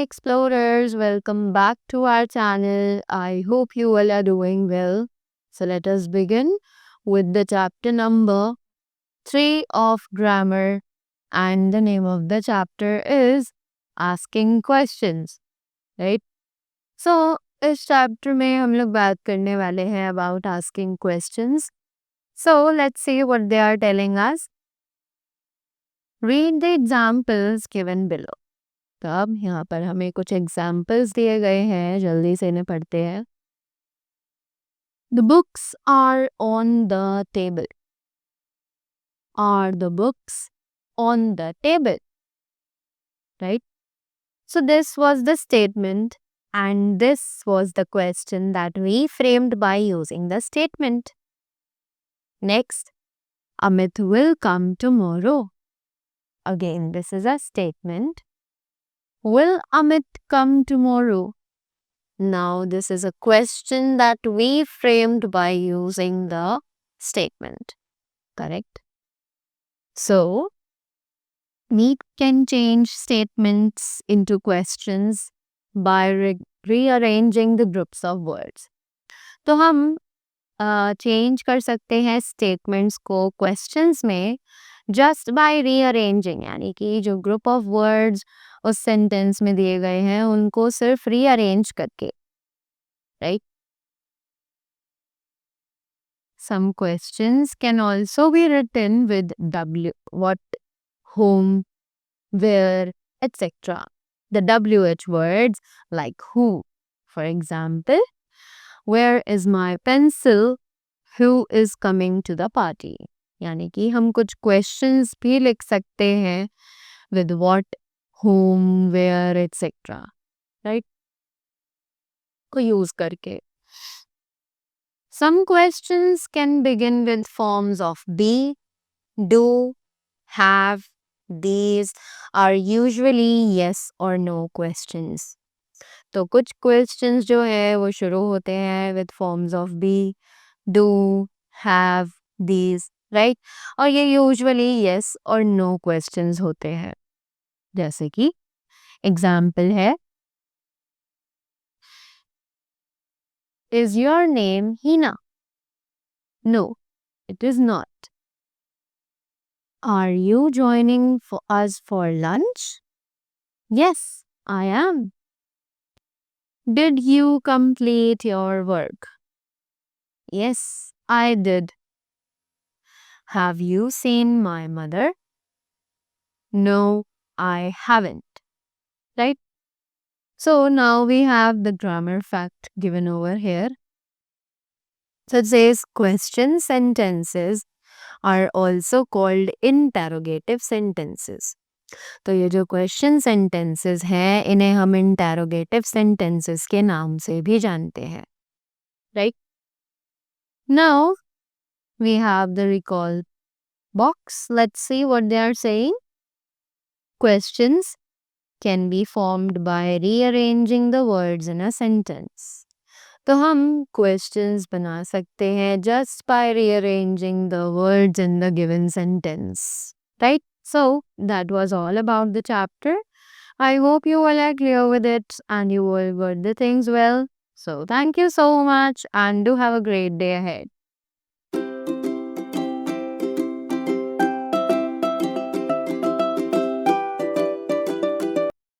explorers, welcome back to our channel. I hope you all are doing well. So let us begin with the chapter number 3 of grammar, and the name of the chapter is asking questions, right? So इस chapter में हम लोग बात करने वाले हैं about asking questions. So let's see what they are telling us. Read the examples given below. तो अब यहाँ पर हमें कुछ एग्जाम्पल्स दिए गए हैं, जल्दी से इन्हें पढ़ते हैं. The books are on the table. Are the books on the table? Right? So this was the statement and this was the question that we framed by using the statement. Next, Amit will come tomorrow. Again, this is a statement. Will Amit come tomorrow? Now, this is a question that we framed by using the statement. Correct? So, we can change statements into questions by rearranging the groups of words. तो हम change कर सकते हैं statements को questions में just by rearranging, यानी कि जो ग्रुप ऑफ वर्ड्स उस सेंटेंस में दिए गए हैं उनको सिर्फ रीअरेंज करके, right? Some questions can also be written with W, what, whom, where, etc. The WH words like who. For example, where is my pencil? Who is coming to the party? यानी कि हम कुछ questions भी लिख सकते हैं with what, whom, where, etc. Right? को use करके. Some questions can begin with forms of be, do, have. These are usually yes or no questions. तो कुछ questions जो है वो शुरू होते हैं with forms of be, do, have, these, right? और ये usually yes or no questions होते हैं. जैसे कि example है, is your name Hina? No, it is not. Are you joining us for lunch? Yes, I am. Did you complete your work? Yes, I did. Have you seen my mother? No, I haven't. Right? So now we have the grammar fact given over here. So it says question sentences are also called interrogative sentences. तो ये जो question sentences हैं इन्हें हम interrogative sentences के नाम से भी जानते हैं, right? Now we have the recall box. Let's see what they are saying. Questions can be formed by rearranging the words in a sentence. तो हम क्वेश्चंस बना सकते हैं just by rearranging the words in the given sentence, right? So that was all about the chapter. I hope you all are clear with it and you all got the things well. So thank you so much and do have a great day ahead.